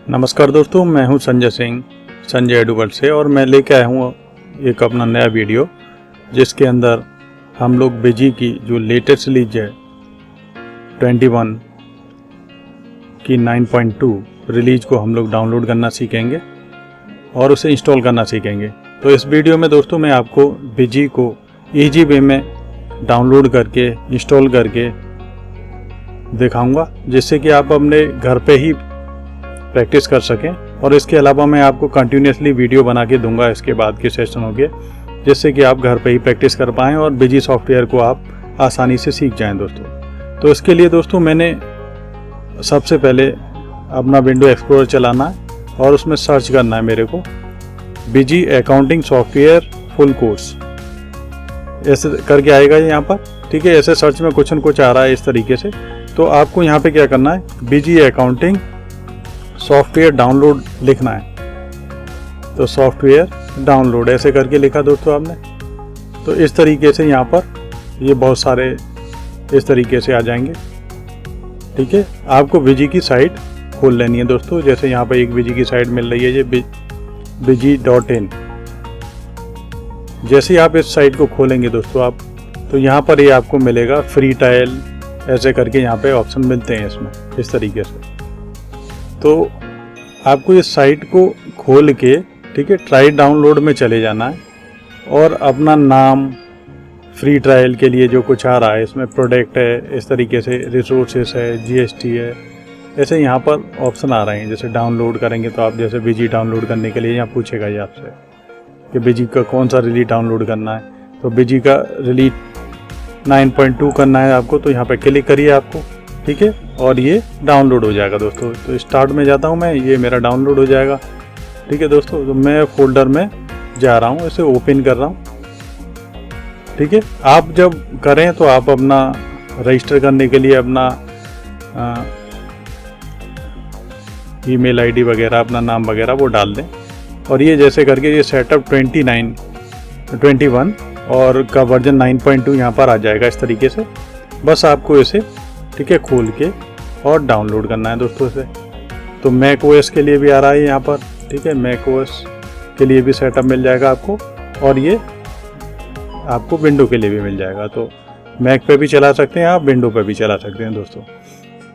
नमस्कार दोस्तों, मैं हूं संजय सिंह, संजय एडुवर्ल्ड से, और मैं लेके आया हूं एक अपना नया वीडियो जिसके अंदर हम लोग बिजी की जो लेटेस्ट रिलीज है 21 की 9.2 रिलीज को हम लोग डाउनलोड करना सीखेंगे और उसे इंस्टॉल करना सीखेंगे। तो इस वीडियो में दोस्तों मैं आपको बिजी को ईजी वे में डाउनलोड करके इंस्टॉल करके दिखाऊंगा, जिससे कि आप अपने घर पे ही प्रैक्टिस कर सकें। और इसके अलावा मैं आपको कंटिन्यूसली वीडियो बना के दूंगा इसके बाद के सेशनों के, जिससे कि आप घर पे ही प्रैक्टिस कर पाएँ और बिजी सॉफ्टवेयर को आप आसानी से सीख जाएं दोस्तों। तो इसके लिए दोस्तों मैंने सबसे पहले अपना विंडो एक्सप्लोरर चलाना है और उसमें सर्च करना है मेरे को busy accounting software full course, ऐसे करके आएगा यहाँ पर। ठीक है, ऐसे सर्च में कुछ न कुछ आ रहा है इस तरीके से। तो आपको यहाँ पे क्या करना है, बिजी अकाउंटिंग सॉफ्टवेयर डाउनलोड लिखना है। तो सॉफ्टवेयर डाउनलोड ऐसे करके लिखा दोस्तों आपने। तो इस तरीके से यहाँ पर ये बहुत सारे इस तरीके से आ जाएंगे। ठीक है, आपको बिजी की साइट खोल लेनी है दोस्तों। जैसे यहाँ पर एक बिजी की साइट मिल रही है, ये biji.in। जैसे ही आप इस साइट को खोलेंगे दोस्तों आप, तो यहाँ पर ये आपको मिलेगा फ्री ट्रायल, ऐसे करके यहाँ पे ऑप्शन मिलते हैं इसमें इस तरीके से। तो आपको इस साइट को खोल के, ठीक है, ट्राई डाउनलोड में चले जाना है और अपना नाम, फ्री ट्रायल के लिए जो कुछ आ रहा है इसमें, प्रोडक्ट है इस तरीके से, रिसोर्सेस है, जीएसटी है, ऐसे यहाँ पर ऑप्शन आ रहे हैं। जैसे डाउनलोड करेंगे तो आप जैसे बिजी डाउनलोड करने के लिए यहाँ पूछेगा ये आपसे कि बिजी का कौन सा रिलीज डाउनलोड करना है। तो बिजी का रिलीज 9.2 करना है आपको, तो यहाँ पे क्लिक करिए आपको। ठीक है, और ये डाउनलोड हो जाएगा दोस्तों। तो स्टार्ट में जाता हूँ मैं, ये मेरा डाउनलोड हो जाएगा। ठीक है दोस्तों, तो मैं फोल्डर में जा रहा हूँ, इसे ओपन कर रहा हूँ। ठीक है, आप जब करें तो आप अपना रजिस्टर करने के लिए अपना ईमेल आईडी वगैरह, अपना नाम वगैरह वो डाल दें। और ये जैसे करके ये सेटअप 21 और का वर्जन 9.2 यहाँ पर आ जाएगा इस तरीके से। बस आपको इसे, ठीक है, खोल के और डाउनलोड करना है दोस्तों इसे। तो मैक ओएस के लिए भी आ रहा है यहाँ पर। ठीक है, मैक ओएस के लिए भी सेटअप मिल जाएगा आपको, और ये आपको विंडो के लिए भी मिल जाएगा। तो मैक पे भी चला सकते हैं आप, विंडो पे भी चला सकते हैं दोस्तों।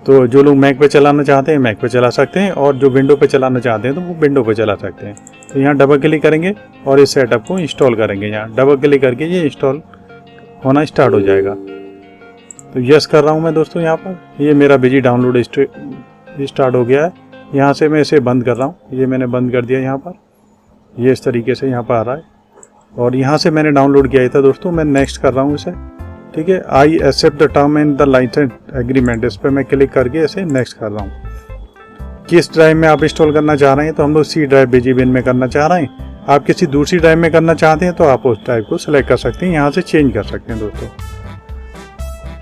तो जो लोग मैक पे चलाना चाहते हैं मैक पे चला सकते हैं, और जो विंडो पे चलाना चाहते हैं तो वो विंडो पे चला सकते हैं। तो यहाँ डबल क्लिक करेंगे और इस सेटअप को इंस्टॉल करेंगे। यहाँ डबल क्लिक करके ये इंस्टॉल होना स्टार्ट हो जाएगा। तो यस कर रहा हूँ मैं दोस्तों। यहाँ पर ये मेरा बिजी डाउनलोड स्टार्ट हो गया है। यहाँ से मैं इसे बंद कर रहा हूँ, ये मैंने बंद कर दिया। यहाँ पर ये इस तरीके से यहाँ पर आ रहा है, और यहाँ से मैंने डाउनलोड किया था दोस्तों। मैं नेक्स्ट कर रहा हूँ इसे। ठीक है, I accept the term and the license agreement, इस पर मैं क्लिक करके इसे नेक्स्ट कर रहा हूँ। किस ड्राइव में आप इंस्टॉल करना चाह रहे हैं, तो हम लोग सी ड्राइव बिजी बिन में करना चाह रहे हैं। आप किसी दूसरी ड्राइव में करना चाहते हैं तो आप उस ड्राइव को सिलेक्ट कर सकते हैं, यहाँ से चेंज कर सकते हैं दोस्तों।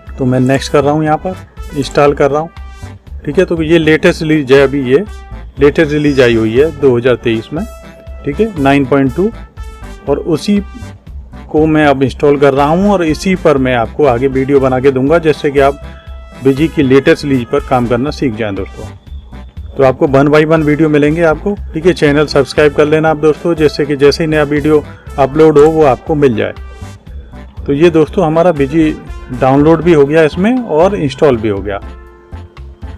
तो मैं नेक्स्ट कर रहा हूँ, यहाँ पर इंस्टॉल कर रहा हूँ। ठीक है, तो ये लेटेस्ट रिलीज है, अभी ये लेटेस्ट रिलीज आई हुई है 2023 में। ठीक है, 9.2, और उसी को मैं अब इंस्टॉल कर रहा हूँ, और इसी पर मैं आपको आगे वीडियो बना के दूंगा, जिससे कि आप बिजी की लेटेस्ट रिलीज पर काम करना सीख जाएं दोस्तों। तो आपको 1 बाय 1 वीडियो मिलेंगे आपको। ठीक है, चैनल सब्सक्राइब कर लेना आप दोस्तों, जैसे कि जैसे ही नया वीडियो अपलोड हो वो आपको मिल जाए। तो ये दोस्तों हमारा बिजी डाउनलोड भी हो गया इसमें और इंस्टॉल भी हो गया।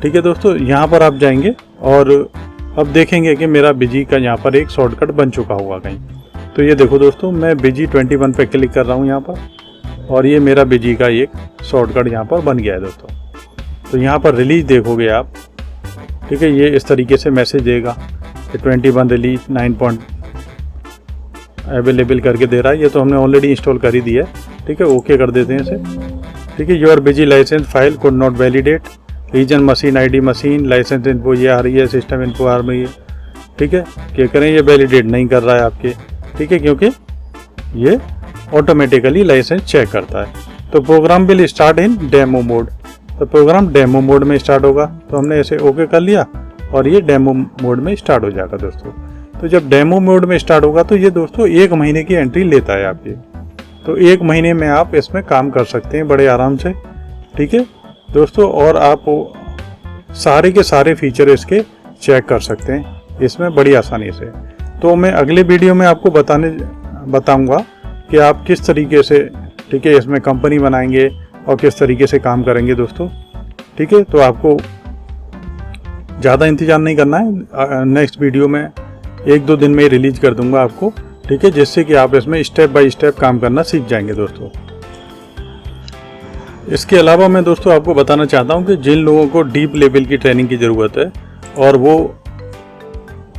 ठीक है दोस्तों, यहाँ पर आप जाएंगे और अब देखेंगे कि मेरा बिजी का यहाँ पर एक शॉर्टकट बन चुका होगा कहीं। तो ये देखो दोस्तों, मैं बिजी 21 पे क्लिक कर रहा हूँ यहाँ पर, और ये मेरा बिजी का एक शॉर्टकट यहाँ पर बन गया है दोस्तों। तो यहाँ पर रिलीज देखोगे आप। ठीक है, ये इस तरीके से मैसेज देगा कि 21 रिलीज 9. अवेलेबल करके दे रहा है। ये तो हमने ऑलरेडी इंस्टॉल कर ही दिया है। ठीक है, ओके कर देते हैं इसे। ठीक है, your Busy license file could not validate, reason machine ID machine license info ये आ रही है, सिस्टम इन्फो आ रही है। ठीक है, क्या करें, ये वैलिडेट नहीं कर रहा है आपके। ठीक है, क्योंकि ये ऑटोमेटिकली लाइसेंस चेक करता है। तो program will start in demo mode, तो प्रोग्राम डेमो मोड में स्टार्ट होगा। तो हमने इसे ओके कर लिया और ये डेमो मोड में स्टार्ट हो जाएगा दोस्तों। तो जब डेमो मोड में स्टार्ट होगा तो ये दोस्तों 1 महीने की एंट्री लेता है आपकी। तो 1 महीने में आप इसमें काम कर सकते हैं बड़े आराम से। ठीक है दोस्तों, और आप सारे के सारे फीचर इसके चेक कर सकते हैं इसमें बड़ी आसानी से। तो मैं अगले वीडियो में आपको बताऊंगा कि आप किस तरीके से, ठीक है, इसमें कंपनी बनाएंगे और किस तरीके से काम करेंगे दोस्तों। ठीक है, तो आपको ज़्यादा इंतज़ार नहीं करना है, नेक्स्ट वीडियो में 1-2 दिन में रिलीज कर दूंगा आपको। ठीक है, जिससे कि आप इसमें स्टेप बाय स्टेप काम करना सीख जाएंगे दोस्तों। इसके अलावा मैं दोस्तों आपको बताना चाहता हूं कि जिन लोगों को डीप लेवल की ट्रेनिंग की ज़रूरत है और वो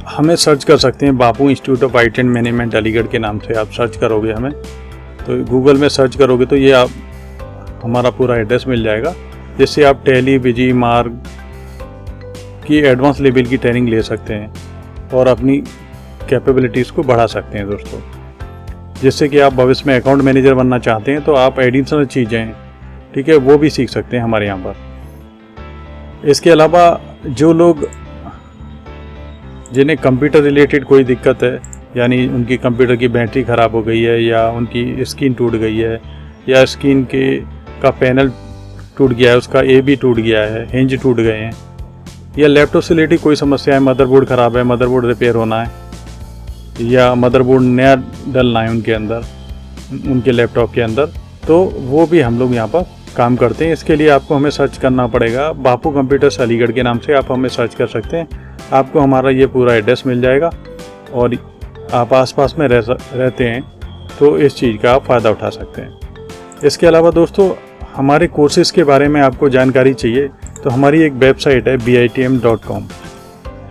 हमें सर्च कर सकते हैं, Bapu institute of IT and management Aligarh के नाम से आप सर्च करोगे हमें, तो गूगल में सर्च करोगे तो ये आप हमारा पूरा एड्रेस मिल जाएगा, जिससे आप टैली, विजी, मार्ग की एडवांस लेवल की ट्रेनिंग ले सकते हैं और अपनी कैपेबिलिटीज़ को बढ़ा सकते हैं दोस्तों। जिससे कि आप भविष्य में अकाउंट मैनेजर बनना चाहते हैं तो आप एडिशनल चीज़ें, ठीक है, वो भी सीख सकते हैं हमारे यहाँ पर। इसके अलावा जो लोग जिन्हें कंप्यूटर रिलेटेड कोई दिक्कत है, यानी उनकी कंप्यूटर की बैटरी ख़राब हो गई है या उनकी स्क्रीन टूट गई है या स्क्रीन का पैनल टूट गया है, उसका AB टूट गया है, हिंज टूट गए हैं, या लैपटॉप से रिलेटेड कोई समस्या है, मदरबोर्ड ख़राब है, मदरबोर्ड रिपेयर होना है या मदरबोर्ड नया डलना है उनके अंदर, उनके लैपटॉप के अंदर, तो वो भी हम लोग यहाँ पर काम करते हैं। इसके लिए आपको हमें सर्च करना पड़ेगा, बापू कंप्यूटर्स अलीगढ़ के नाम से आप हमें सर्च कर सकते हैं। आपको हमारा ये पूरा एड्रेस मिल जाएगा और आप आसपास में रहते हैं तो इस चीज़ का आप फ़ायदा उठा सकते हैं। इसके अलावा दोस्तों हमारे कोर्सेज़ के बारे में आपको जानकारी चाहिए तो हमारी एक वेबसाइट है bitm.com।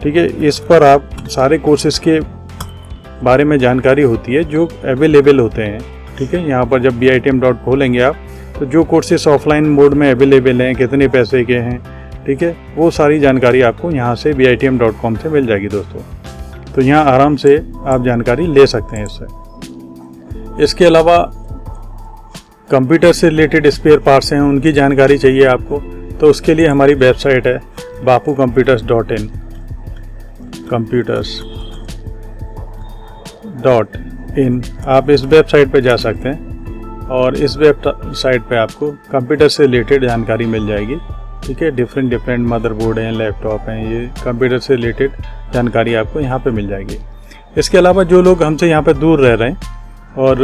ठीक है, इस पर आप सारे कोर्सेज़ के बारे में जानकारी होती है जो अवेलेबल होते हैं। ठीक है, यहाँ पर जब bitm.com खोलेंगे आप तो जो कोर्सेस ऑफलाइन मोड में अवेलेबल हैं, कितने पैसे के हैं, ठीक है, वो सारी जानकारी आपको यहाँ से bitm.com से मिल जाएगी दोस्तों। तो यहाँ आराम से आप जानकारी ले सकते हैं इससे। इसके अलावा कंप्यूटर से रिलेटेड स्पेयर पार्ट्स हैं, उनकी जानकारी चाहिए आपको, तो उसके लिए हमारी वेबसाइट है bapucomputers.in, computers.in। आप इस वेबसाइट पे जा सकते हैं और इस वेबसाइट पे आपको कंप्यूटर से रिलेटेड जानकारी मिल जाएगी। ठीक है, डिफरेंट मदरबोर्ड हैं, लैपटॉप हैं, ये कंप्यूटर से रिलेटेड जानकारी आपको यहाँ पे मिल जाएगी। इसके अलावा जो लोग हमसे यहाँ पे दूर रह रहे हैं और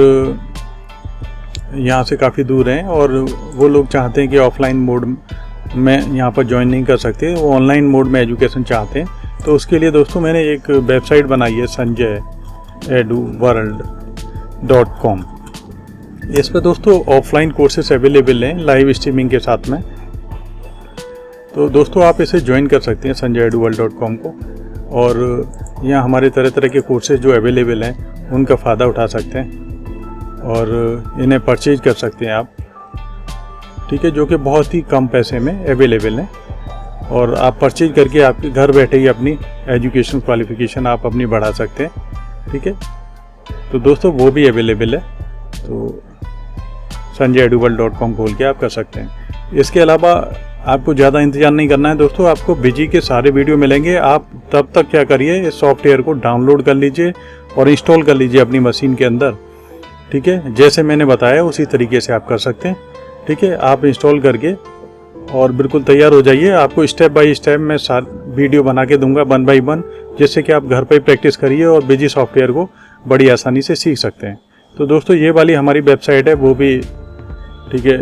यहाँ से काफ़ी दूर हैं और वो लोग चाहते हैं कि ऑफलाइन मोड में यहाँ पर ज्वाइन नहीं कर सकते, वो ऑनलाइन मोड में एजुकेशन चाहते हैं, तो उसके लिए दोस्तों मैंने एक वेबसाइट बनाई है sanjayeduworld.com। इस पर दोस्तों ऑफलाइन कोर्सेस अवेलेबल हैं लाइव स्ट्रीमिंग के साथ में, तो दोस्तों आप इसे ज्वाइन कर सकते हैं sanjayeduworld.com को, और यहाँ हमारे तरह तरह के कोर्सेज जो अवेलेबल हैं उनका फ़ायदा उठा सकते हैं और इन्हें परचेज कर सकते हैं आप। ठीक है, जो कि बहुत ही कम पैसे में अवेलेबल हैं और आप परचेज करके आपके घर बैठे ही अपनी एजुकेशन क्वालिफिकेशन आप अपनी बढ़ा सकते हैं। ठीक है, तो दोस्तों वो भी अवेलेबल है, तो sanjayeduworld.com खोल के आप कर सकते हैं। इसके अलावा आपको ज़्यादा इंतजार नहीं करना है दोस्तों, आपको विजी के सारे वीडियो मिलेंगे। आप तब तक क्या करिए, इस सॉफ्टवेयर को डाउनलोड कर लीजिए और इंस्टॉल कर लीजिए अपनी मशीन के अंदर। ठीक है, जैसे मैंने बताया उसी तरीके से आप कर सकते हैं। ठीक है, आप इंस्टॉल करके और बिल्कुल तैयार हो जाइए। आपको स्टेप बाय स्टेप मैं वीडियो बना के दूंगा 1 by 1, जिससे कि आप घर पर प्रैक्टिस करिए और विजी सॉफ्टवेयर को बड़ी आसानी से सीख सकते हैं। तो दोस्तों ये वाली हमारी वेबसाइट है, वो भी ठीक है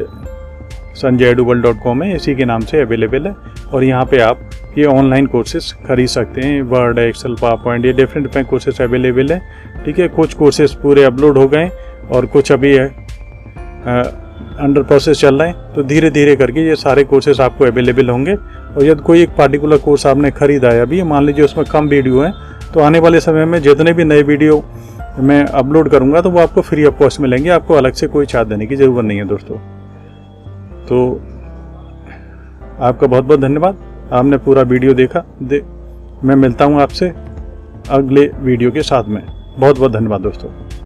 sanjayeduworld.com है, इसी के नाम से अवेलेबल है और यहाँ पे आप ये ऑनलाइन कोर्सेज खरीद सकते हैं। वर्ड, एक्सेल, पावरपॉइंट, ये डिफरेंट कोर्सेज अवेलेबल है। ठीक है, कुछ कोर्सेज पूरे अपलोड हो गए और कुछ अभी अंडर प्रोसेस चल रहे हैं, तो धीरे धीरे करके ये सारे कोर्सेज आपको अवेलेबल होंगे। और यदि कोई एक पार्टिकुलर कोर्स आपने खरीदा है अभी, मान लीजिए उसमें कम वीडियो है, तो आने वाले समय में जितने भी नए वीडियो मैं अपलोड करूँगा तो वो आपको फ्री ऑफ कॉस्ट मिलेंगे, आपको अलग से कोई चार्ज देने की ज़रूरत नहीं है दोस्तों। तो आपका बहुत बहुत धन्यवाद, आपने पूरा वीडियो देखा। मैं मिलता हूँ आपसे अगले वीडियो के साथ में। बहुत बहुत धन्यवाद दोस्तों।